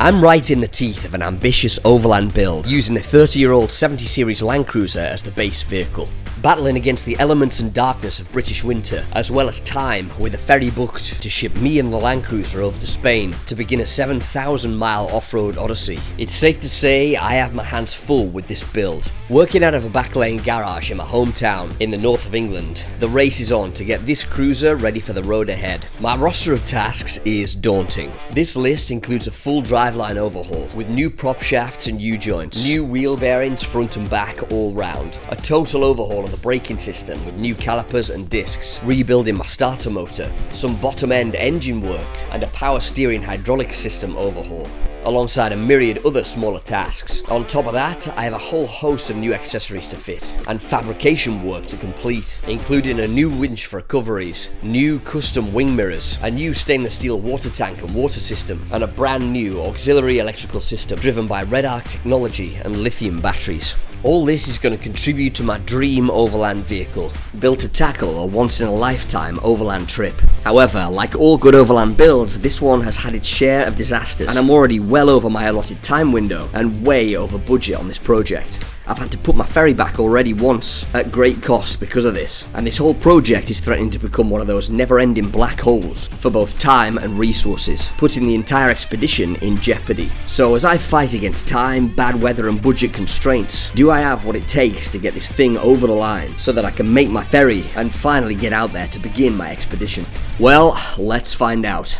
I'm right in the teeth of an ambitious overland build, using a 30-year-old 70 series Land Cruiser as the base vehicle. Battling against the elements and darkness of British winter, as well as time, with a ferry booked to ship me and the Land Cruiser over to Spain to begin a 7,000-mile off-road odyssey. It's safe to say I have my hands full with this build. Working out of a back lane garage in my hometown in the north of England, the race is on to get this cruiser ready for the road ahead. My roster of tasks is daunting. This list includes a full driveline overhaul with new prop shafts and U-joints, new wheel bearings front and back all round, a total overhaul of the braking system with new calipers and discs, rebuilding my starter motor, some bottom end engine work, and a power steering hydraulic system overhaul, alongside a myriad other smaller tasks. On top of that, I have a whole host of new accessories to fit, and fabrication work to complete, including a new winch for recoveries, new custom wing mirrors, a new stainless steel water tank and water system, and a brand new auxiliary electrical system driven by Redarc technology and lithium batteries. All this is going to contribute to my dream overland vehicle, built to tackle a once-in-a-lifetime overland trip. However, like all good overland builds, this one has had its share of disasters, and I'm already well over my allotted time window and way over budget on this project. I've had to put my ferry back already once, at great cost because of this, and this whole project is threatening to become one of those never-ending black holes for both time and resources, putting the entire expedition in jeopardy. So as I fight against time, bad weather and budget constraints, do I have what it takes to get this thing over the line so that I can make my ferry and finally get out there to begin my expedition? Well, let's find out.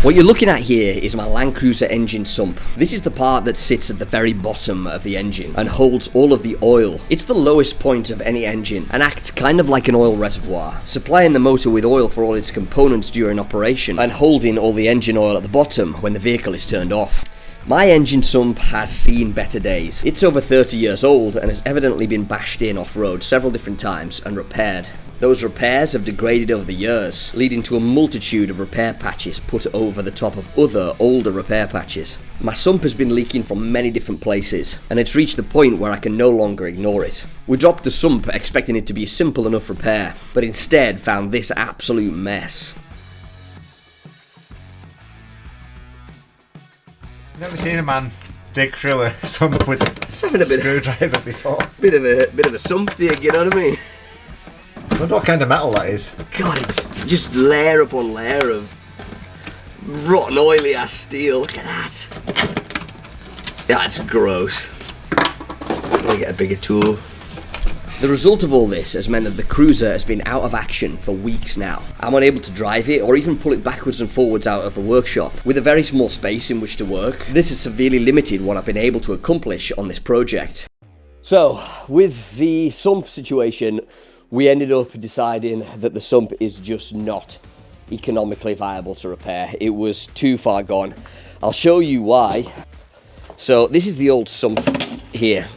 What you're looking at here is my Land Cruiser engine sump. This is the part that sits at the very bottom of the engine and holds all of the oil. It's the lowest point of any engine and acts kind of like an oil reservoir, supplying the motor with oil for all its components during operation and holding all the engine oil at the bottom when the vehicle is turned off. My engine sump has seen better days. It's over 30 years old and has evidently been bashed in off-road several different times and repaired. Those repairs have degraded over the years, leading to a multitude of repair patches put over the top of other, older repair patches. My sump has been leaking from many different places, and it's reached the point where I can no longer ignore it. We dropped the sump expecting it to be a simple enough repair, but instead found this absolute mess. Never seen a man dig through a sump with a screwdriver before. Bit of a sump dig, you know what I mean? I wonder what kind of metal that is. God, it's just layer upon layer of rotten, oily ass steel. Look at that. That's gross. Let me get a bigger tool. The result of all this has meant that the cruiser has been out of action for weeks now. I'm unable to drive it or even pull it backwards and forwards out of the workshop. With a very small space in which to work, this has severely limited what I've been able to accomplish on this project. So, with the sump situation, we ended up deciding that the sump is just not economically viable to repair. It was too far gone. I'll show you why. So this is the old sump here,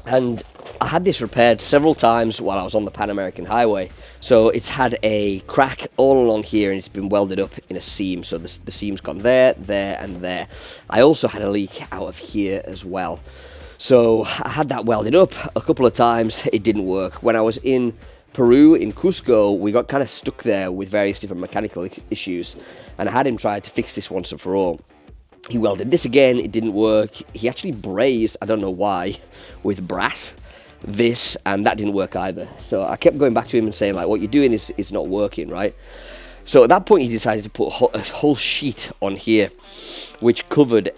and I had this repaired several times while I was on the Pan American Highway. So it's had a crack all along here and it's been welded up in a seam. So the seam's gone there, there and there. I also had a leak out of here as well. So I had that welded up a couple of times, it didn't work. When I was in Peru, in Cusco, we got kind of stuck there with various different mechanical issues, and I had him try to fix this once and for all. He welded this again, it didn't work. He actually brazed, I don't know why, with brass, this, and that didn't work either. So I kept going back to him and saying, like, what you're doing is not working, right? So at that point, he decided to put a whole sheet on here, which covered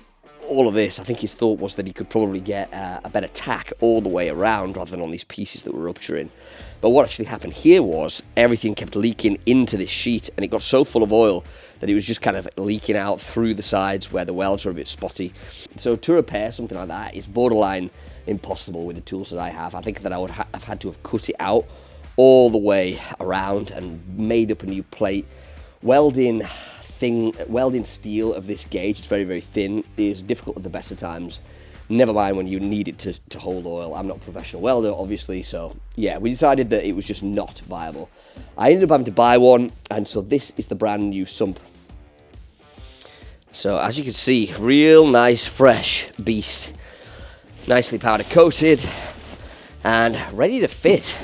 all of this. I think his thought was that he could probably get a better tack all the way around rather than on these pieces that were rupturing. But what actually happened here was everything kept leaking into this sheet, and it got so full of oil that it was just kind of leaking out through the sides where the welds were a bit spotty. So to repair something like that is borderline impossible with the tools that I have. I think that I would have had to have cut it out all the way around and made up a new plate. Welding steel of this gauge, it's very, very thin, is difficult at the best of times. Never mind when you need it to hold oil. I'm not a professional welder, obviously, so yeah, we decided that it was just not viable. I ended up having to buy one, and so this is the brand new sump. So as you can see, real nice, fresh beast. Nicely powder coated and ready to fit.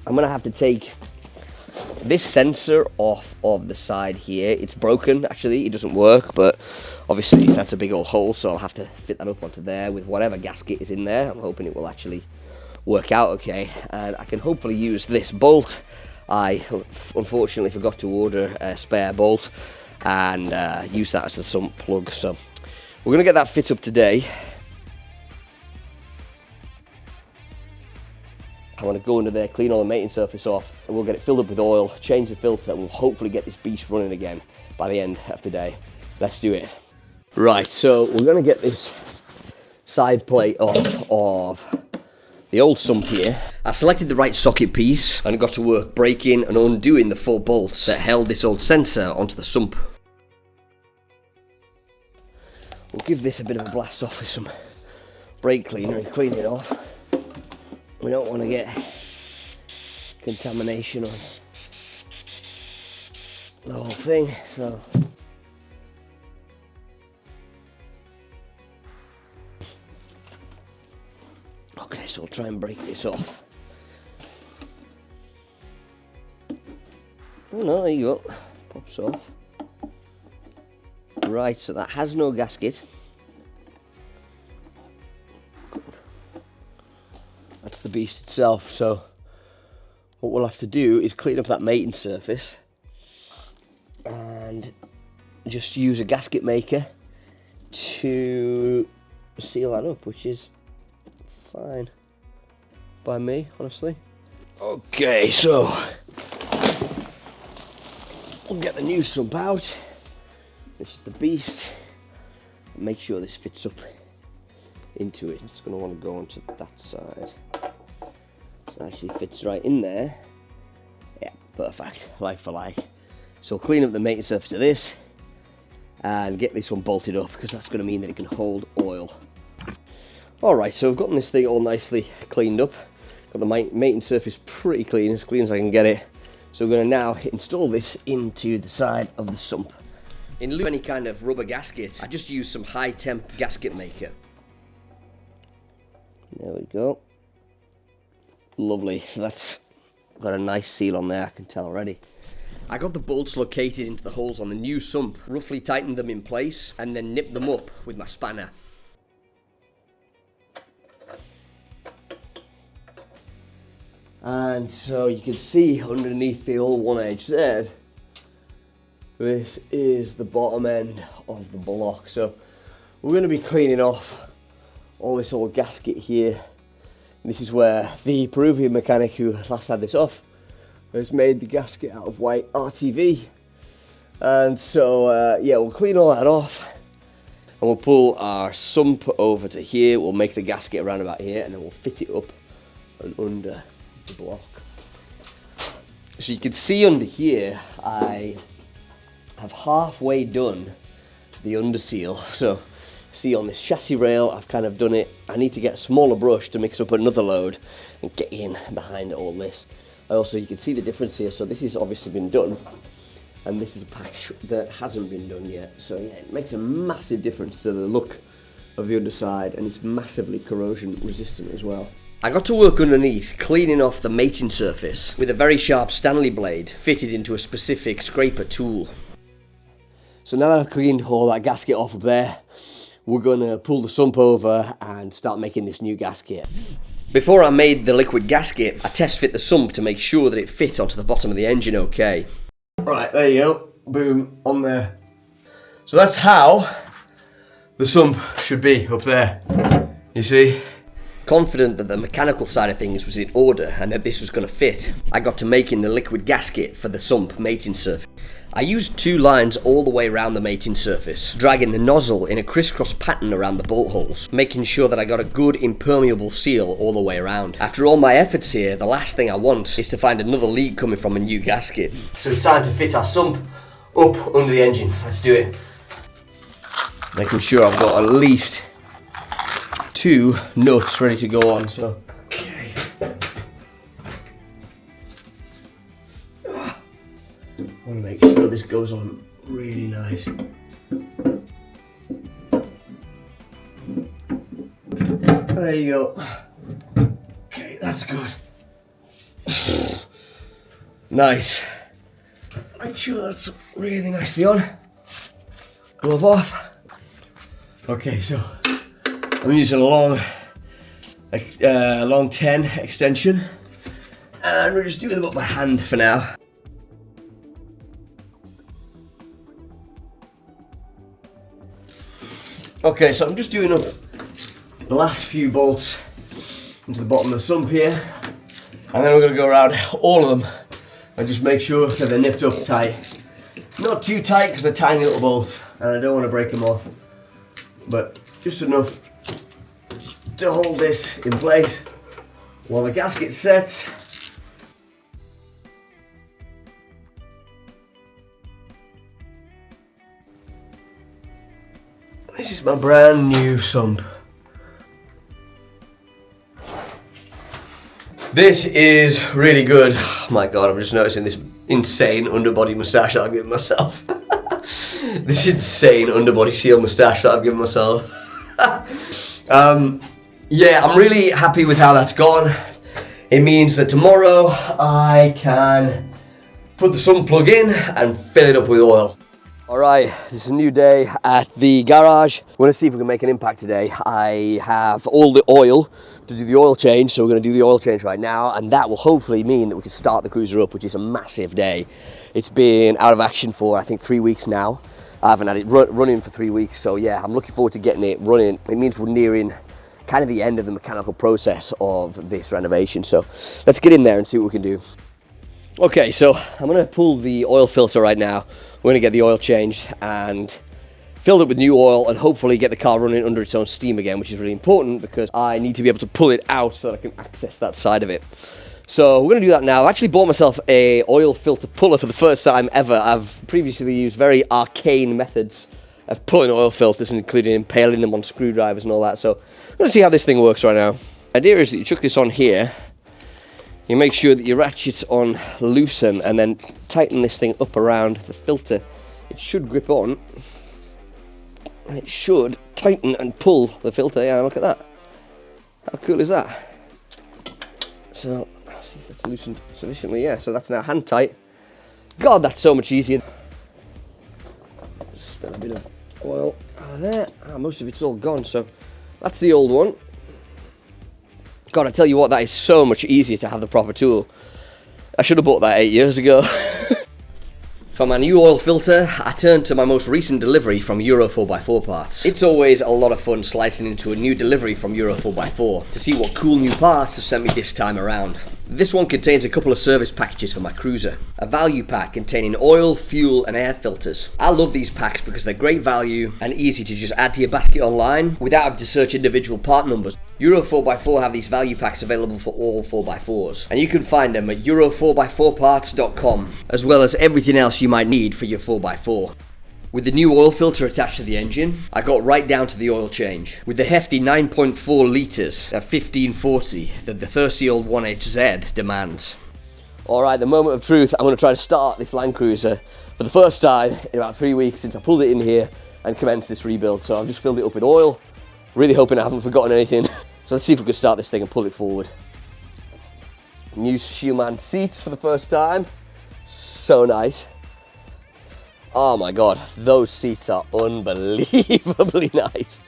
I'm gonna have to take this sensor off of the side here, it's broken actually, it doesn't work, but obviously that's a big old hole, so I'll have to fit that up onto there with whatever gasket is in there. I'm hoping it will actually work out okay, and I can hopefully use this bolt. I unfortunately forgot to order a spare bolt and use that as the sump plug, so we're gonna get that fit up today. I want to go under there, clean all the mating surface off, and we'll get it filled up with oil, change the filter, and we'll hopefully get this beast running again by the end of today. Let's do it. Right, so we're going to get this side plate off of the old sump here. I selected the right socket piece and got to work breaking and undoing the 4 bolts that held this old sensor onto the sump. We'll give this a bit of a blast off with some brake cleaner and clean it off. We don't want to get contamination on the whole thing, so okay, so we'll try and break this off. Oh no, there you go, pops off. Right, so that has no gasket. That's the beast itself, so what we'll have to do is clean up that mating surface and just use a gasket maker to seal that up, which is fine by me, honestly. Okay, so we'll get the new sump out. This is the beast. Make sure this fits up into it. It's going to want to go onto that side. So it actually fits right in there. Yeah, perfect, like for like. So clean up the mating surface of this and get this one bolted up, because that's going to mean that it can hold oil. Alright, so I've gotten this thing all nicely cleaned up. Got the mating surface pretty clean as I can get it. So we're going to now install this into the side of the sump. In lieu of any kind of rubber gasket, I just use some high temp gasket maker. There we go. Lovely, so that's got a nice seal on there, I can tell already. I got the bolts located into the holes on the new sump, roughly tightened them in place, and then nipped them up with my spanner. And so you can see underneath the old one edge there, this is the bottom end of the block. So we're going to be cleaning off all this old gasket here. This is where the Peruvian mechanic who last had this off has made the gasket out of white RTV. And so yeah, we'll clean all that off and we'll pull our sump over to here. We'll make the gasket around about here and then we'll fit it up and under the block. So you can see under here I have halfway done the underseal. So see on this chassis rail I've kind of done it. I need to get a smaller brush to mix up another load and get in behind all this. Also, you can see the difference here. So this has obviously been done and this is a patch that hasn't been done yet. So yeah, it makes a massive difference to the look of the underside, and it's massively corrosion resistant as well. I got to work underneath cleaning off the mating surface with a very sharp Stanley blade fitted into a specific scraper tool. So now that I've cleaned all that gasket off up there, we're going to pull the sump over and start making this new gasket. Before I made the liquid gasket, I test fit the sump to make sure that it fit onto the bottom of the engine okay. Right, there you go. Boom, on there. So that's how the sump should be up there. You see? Confident that the mechanical side of things was in order and that this was going to fit, I got to making the liquid gasket for the sump mating surface. I used 2 lines all the way around the mating surface, dragging the nozzle in a crisscross pattern around the bolt holes, making sure that I got a good impermeable seal all the way around. After all my efforts here, the last thing I want is to find another leak coming from a new gasket. So it's time to fit our sump up under the engine. Let's do it. Making sure I've got at least 2 nuts ready to go on, so. Okay. I want to make sure this goes on really nice. There you go. Okay, that's good. Nice. make sure that's really nicely on. Glove off. Okay, so I'm using a long 10 extension, and we're just doing them up my hand for now. Okay, so I'm just doing up the last few bolts into the bottom of the sump here, and then we're going to go around all of them and just make sure that they're nipped up tight. Not too tight because they're tiny little bolts and I don't want to break them off, but just enough to hold this in place while the gasket's set. This is my brand new sump. This is really good. Oh my god, I'm just noticing this insane underbody moustache that I've given myself. This insane underbody seal moustache that I've given myself. Yeah, I'm really happy with how that's gone. It means that tomorrow I can put the sump plug in and fill it up with oil. Alright, this is a new day at the garage. We're going to see if we can make an impact today. I have all the oil to do the oil change, so we're going to do the oil change right now, and that will hopefully mean that we can start the cruiser up, which is a massive day. It's been out of action for, I think, 3 weeks now. I haven't had it running for 3 weeks, so yeah, I'm looking forward to getting it running. It means we're nearing kind of the end of the mechanical process of this renovation, so let's get in there and see what we can do. Okay, so I'm going to pull the oil filter right now. We're going to get the oil changed and filled up with new oil and hopefully get the car running under its own steam again, which is really important because I need to be able to pull it out so that I can access that side of it. So we're going to do that now. I actually bought myself a oil filter puller for the first time ever. I've previously used very arcane methods of pulling oil filters, including impaling them on screwdrivers and all that. So I'm going to see how this thing works right now. The idea is that you chuck this on here. You make sure that your ratchet's on loosen and then tighten this thing up around the filter. It should grip on and it should tighten and pull the filter. Yeah, look at that. How cool is that? So, let's see if it's loosened sufficiently. Yeah, so that's now hand tight. God, that's so much easier. Just spill a bit of oil out of there. Most of it's all gone, so that's the old one. God, I tell you what, that is so much easier to have the proper tool. I should have bought that 8 years ago. For my new oil filter, I turned to my most recent delivery from Euro 4x4 parts. It's always a lot of fun slicing into a new delivery from Euro 4x4 to see what cool new parts have sent me this time around. This one contains a couple of service packages for my cruiser. A value pack containing oil, fuel and air filters. I love these packs because they're great value and easy to just add to your basket online without having to search individual part numbers. Euro 4x4 have these value packs available for all 4x4s, and you can find them at euro4x4parts.com, as well as everything else you might need for your 4x4. With the new oil filter attached to the engine, I got right down to the oil change. With the hefty 9.4 litres at 1540 that the thirsty old 1HZ demands. Alright, the moment of truth, I'm going to try to start this Land Cruiser for the first time in about 3 weeks since I pulled it in here and commenced this rebuild. So I've just filled it up with oil, really hoping I haven't forgotten anything. So let's see if we can start this thing and pull it forward. New Shieldman seats for the first time, so nice. Oh my god, those seats are unbelievably nice.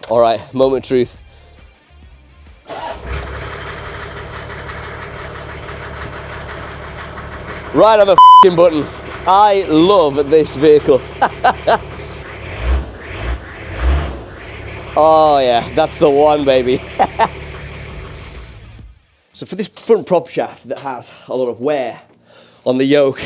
Alright, moment of truth. Right on the f***ing button. I love this vehicle. Oh yeah, that's the one, baby. So for this front prop shaft that has a lot of wear on the yoke,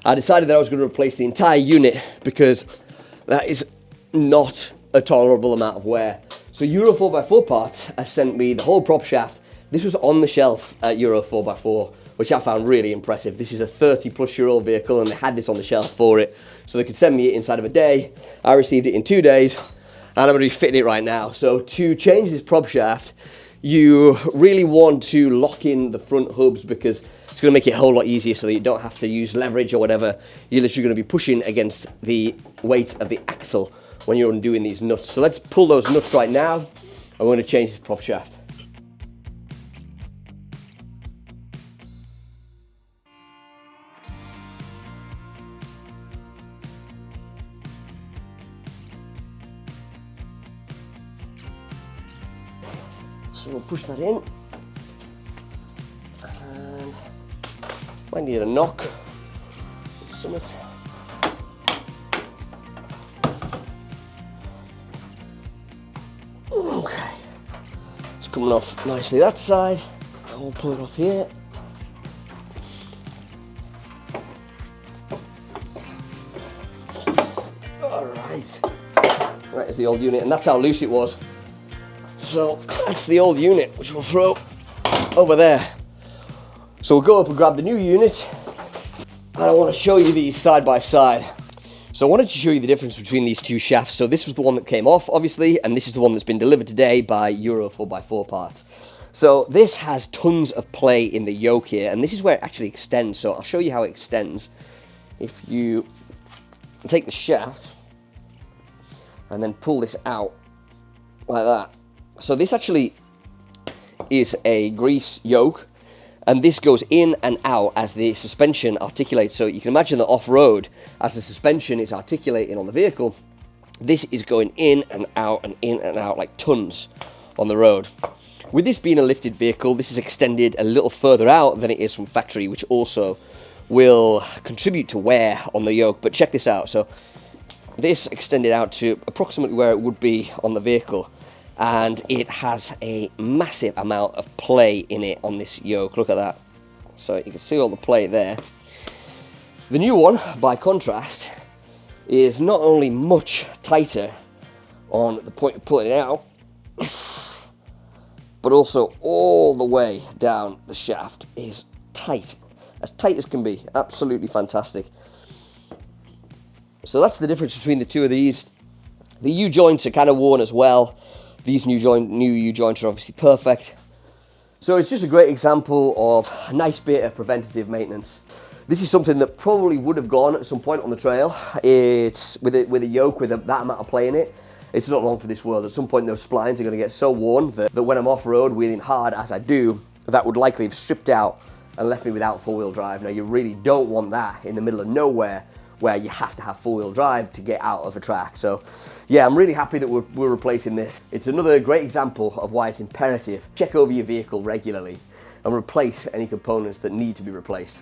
I decided that I was going to replace the entire unit because that is not a tolerable amount of wear. So Euro 4x4 parts has sent me the whole prop shaft. This was on the shelf at Euro 4x4, which I found really impressive. This is a 30-plus-year-old vehicle and they had this on the shelf for it, so they could send me it inside of a day. I received it in 2 days and I'm going to be fitting it right now. So to change this prop shaft, you really want to lock in the front hubs because it's going to make it a whole lot easier so that you don't have to use leverage or whatever. You're literally going to be pushing against the weight of the axle when you're undoing these nuts. So let's pull those nuts right now and we're going to change this prop shaft. So we'll push that in. And might need a knock. Summit. Okay. It's coming off nicely that side. And we'll pull it off here. Alright. That is the old unit, and that's how loose it was. So that's the old unit, which we'll throw over there. So we'll go up and grab the new unit, and I want to show you these side by side. So I wanted to show you the difference between these two shafts. So this was the one that came off, obviously, and this is the one that's been delivered today by Euro 4x4 parts. So this has tons of play in the yoke here, and this is where it actually extends. So I'll show you how it extends. If you take the shaft and then pull this out like that. So this actually is a grease yoke, and this goes in and out as the suspension articulates. So you can imagine that off-road, as the suspension is articulating on the vehicle, this is going in and out like tons on the road. With this being a lifted vehicle, this is extended a little further out than it is from factory, which also will contribute to wear on the yoke. But check this out. So this extended out to approximately where it would be on the vehicle, and it has a massive amount of play in it on this yoke. Look at that. So you can see all the play there. The new one, by contrast, is not only much tighter on the point of pulling it out, but also all the way down the shaft is tight. As tight as can be. Absolutely fantastic. So that's the difference between the two of these. The U-joints are kind of worn as well. These new U-joints are obviously perfect. So it's just a great example of a nice bit of preventative maintenance. This is something that probably would have gone at some point on the trail. It's with a yoke with that amount of play in it. It's not long for this world. At some point those splines are going to get so worn that when I'm off-road wheeling hard as I do, that would likely have stripped out and left me without four-wheel drive. Now, you really don't want that in the middle of nowhere where you have to have four-wheel drive to get out of a track. So, yeah, I'm really happy that we're replacing this. It's another great example of why it's imperative. Check over your vehicle regularly and replace any components that need to be replaced.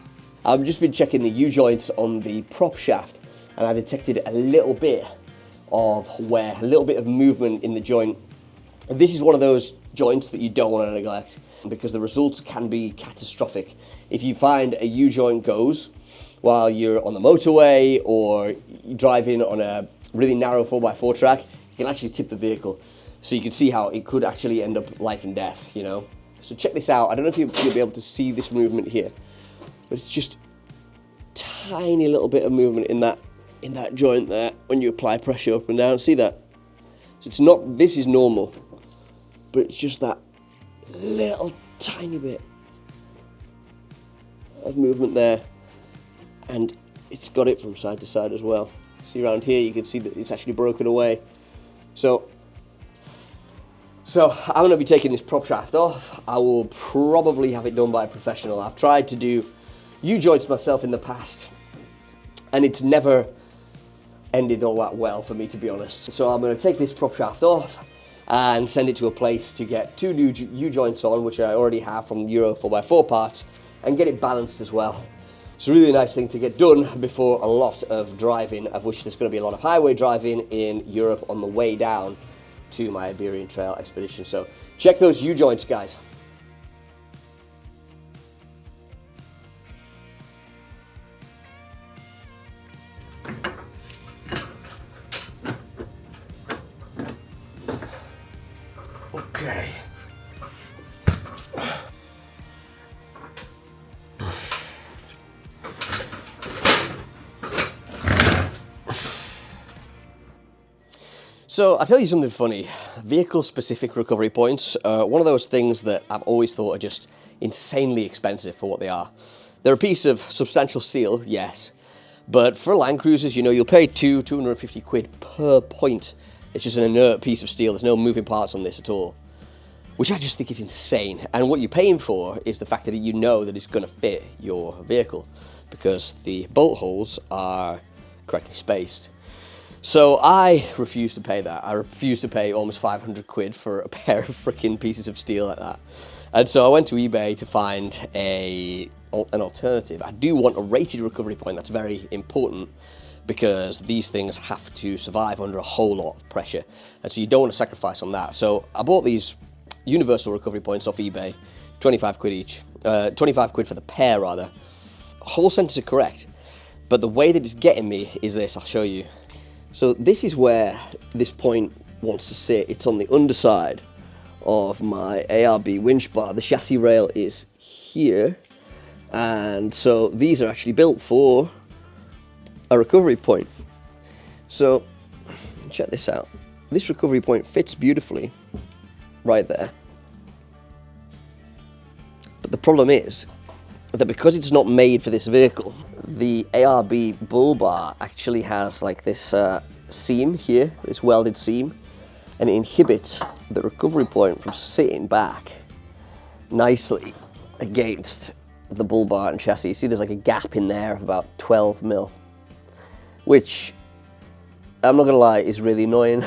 I've just been checking the U-joints on the prop shaft, and I detected a little bit of wear, a little bit of movement in the joint. This is one of those joints that you don't want to neglect, because the results can be catastrophic. If you find a U-joint goes while you're on the motorway or you're driving on a really narrow 4x4 track, you can actually tip the vehicle. So you can see how it could actually end up life and death, you know. So check this out. I don't know if you'll be able to see this movement here, but it's just tiny little bit of movement in that joint there when you apply pressure up and down. See that? So it's not, this is normal, but it's just that little tiny bit of movement there, and it's got it from side to side as well. See around here, you can see that it's actually broken away. So I'm going to be taking this prop shaft off. I will probably have it done by a professional. I've tried to do U-joints myself in the past, and it's never ended all that well for me, to be honest. So I'm going to take this prop shaft off and send it to a place to get two new U-joints on, which I already have from Euro 4x4 parts, and get it balanced as well. It's a really nice thing to get done before a lot of driving, of which there's going to be a lot of highway driving in Europe on the way down to my Iberian Trail expedition. So check those U-joints, guys. Okay. So I'll tell you something funny. Vehicle-specific recovery points are one of those things that I've always thought are just insanely expensive for what they are. They're a piece of substantial steel, yes, but for Land Cruisers, you know, you'll pay 250 quid per point. It's just an inert piece of steel. There's no moving parts on this at all, which I just think is insane. And what you're paying for is the fact that you know that it's going to fit your vehicle, because the bolt holes are correctly spaced. So I refuse to pay that. I refuse to pay almost 500 quid for a pair of freaking pieces of steel like that. And so I went to eBay to find an alternative. I do want a rated recovery point. That's very important because these things have to survive under a whole lot of pressure. And so you don't want to sacrifice on that. So I bought these universal recovery points off eBay, 25 quid each. 25 quid for the pair, rather. Whole sentence are correct. But the way that it's getting me is this, I'll show you. So this is where this point wants to sit. It's on the underside of my ARB winch bar. The chassis rail is here. And so these are actually built for a recovery point. So check this out. This recovery point fits beautifully right there. But the problem is that because it's not made for this vehicle, the ARB bull bar actually has like this seam here, this welded seam, and it inhibits the recovery point from sitting back nicely against the bull bar and chassis. You see there's like a gap in there of about 12 mil, which I'm not gonna lie is really annoying.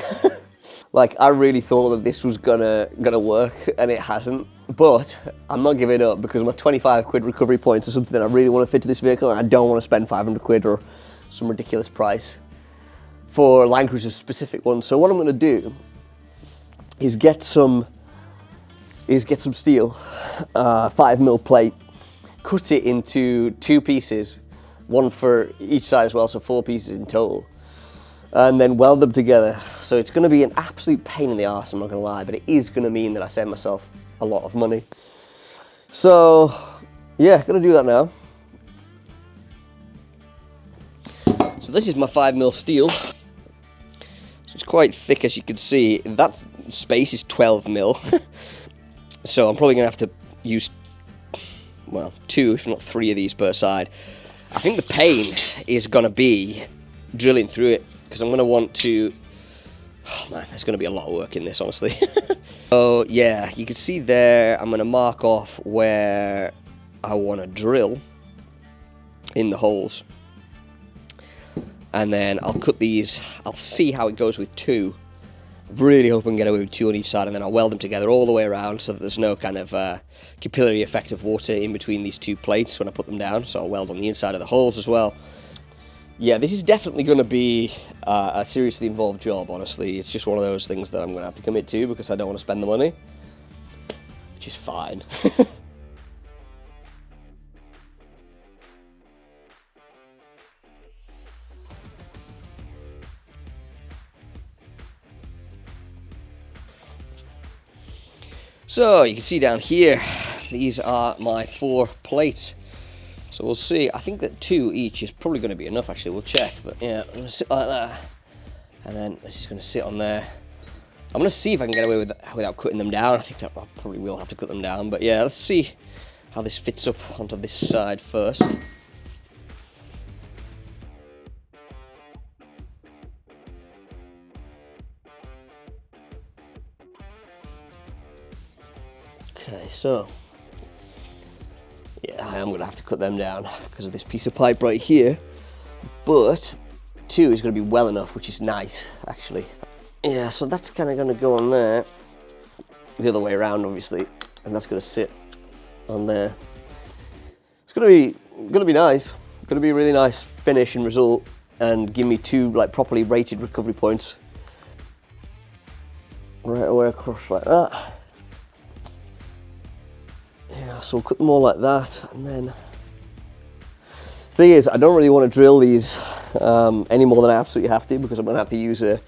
Like I really thought that this was gonna work and it hasn't, but I'm not giving up because my 25 quid recovery points are something that I really want to fit to this vehicle, and I don't want to spend 500 quid or some ridiculous price for Land Cruiser specific ones. So what I'm gonna do is get some steel, 5 mil plate, cut it into 2 pieces, one for each side as well, so 4 pieces in total, and then weld them together. So it's going to be an absolute pain in the arse, I'm not going to lie, but it is going to mean that I save myself a lot of money. So yeah, going to do that now. So this is my 5 mil steel. So it's quite thick, as you can see. That space is 12 mil. So I'm probably going to have to use, well, 2 if not 3 of these per side. I think the pain is going to be drilling through it, because I'm going to want to, oh man, there's going to be a lot of work in this, honestly. So yeah, you can see there, I'm going to mark off where I want to drill in the holes. And then I'll cut these, I'll see how it goes with 2. Really hope I can get away with 2 on each side, and then I'll weld them together all the way around so that there's no kind of capillary effect of water in between these 2 plates when I put them down. So I'll weld on the inside of the holes as well. Yeah, this is definitely going to be a seriously involved job, honestly. It's just one of those things that I'm going to have to commit to because I don't want to spend the money, which is fine. So you can see down here, these are my 4 plates. So we'll see. I think that 2 each is probably going to be enough, actually. We'll check. But yeah, I'm going to sit like that. And then this is going to sit on there. I'm going to see if I can get away with that without cutting them down. I think that I probably will have to cut them down. But yeah, let's see how this fits up onto this side first. Okay, so yeah, I am going to have to cut them down because of this piece of pipe right here, but 2 is going to be well enough, which is nice, actually. Yeah, so that's kind of going to go on there, the other way around, obviously, and that's going to sit on there. It's going to be nice. Going to be a really nice finish and result, and give me 2 like properly rated recovery points right away across like that. Yeah, so we'll cut them all like that, and then thing is, I don't really want to drill these any more than I absolutely have to, because I'm going to have to use a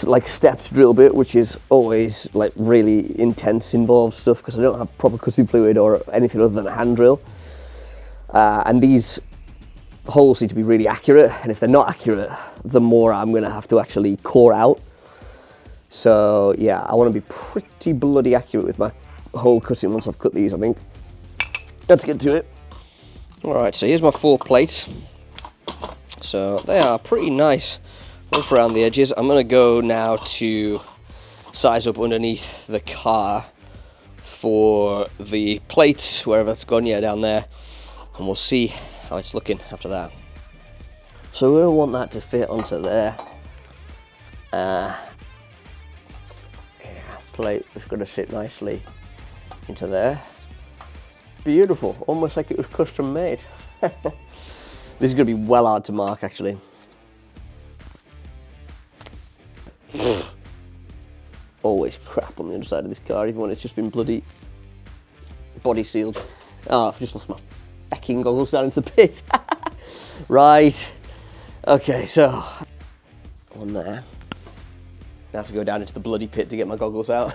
like stepped drill bit, which is always like really intense, involved stuff, because I don't have proper cutting fluid or anything other than a hand drill. And these holes need to be really accurate, and if they're not accurate, the more I'm going to have to actually core out. So yeah, I want to be pretty bloody accurate with my hole cutting once I've cut these, I think. Let's get to it. Alright, so here's my 4 plates. So they are pretty nice, rough around the edges. I'm going to go now to size up underneath the car for the plates, wherever it's gone, yeah, down there. And we'll see how it's looking after that. So we're going to want that to fit onto there. Plate is going to sit nicely into there. Beautiful, almost like it was custom made. This is going to be well hard to mark actually. Always crap on the underside of this car, even when it's just been bloody body sealed. Oh, I've just lost my fucking goggles down into the pit. Right, okay, so on there. I have to go down into the bloody pit to get my goggles out.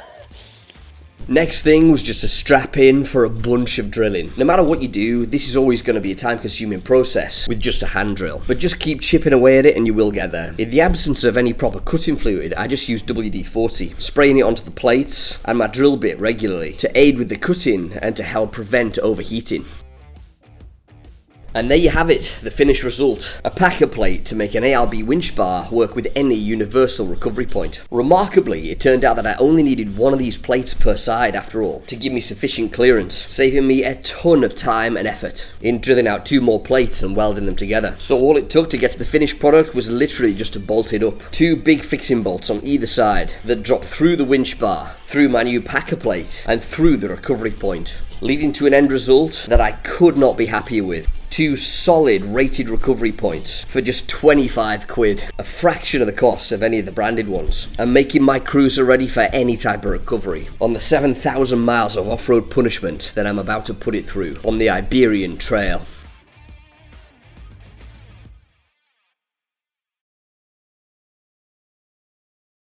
Next thing was just to strap in for a bunch of drilling. No matter what you do, this is always going to be a time-consuming process with just a hand drill. But just keep chipping away at it and you will get there. In the absence of any proper cutting fluid, I just use WD-40, spraying it onto the plates and my drill bit regularly to aid with the cutting and to help prevent overheating. And there you have it, the finished result. A packer plate to make an ARB winch bar work with any universal recovery point. Remarkably, it turned out that I only needed one of these plates per side after all, to give me sufficient clearance, saving me a ton of time and effort in drilling out 2 more plates and welding them together. So all it took to get to the finished product was literally just to bolt it up. 2 big fixing bolts on either side that drop through the winch bar, through my new packer plate, and through the recovery point, leading to an end result that I could not be happier with. 2 solid rated recovery points for just 25 quid, a fraction of the cost of any of the branded ones, and making my cruiser ready for any type of recovery on the 7,000 miles of off-road punishment that I'm about to put it through on the Iberian Trail.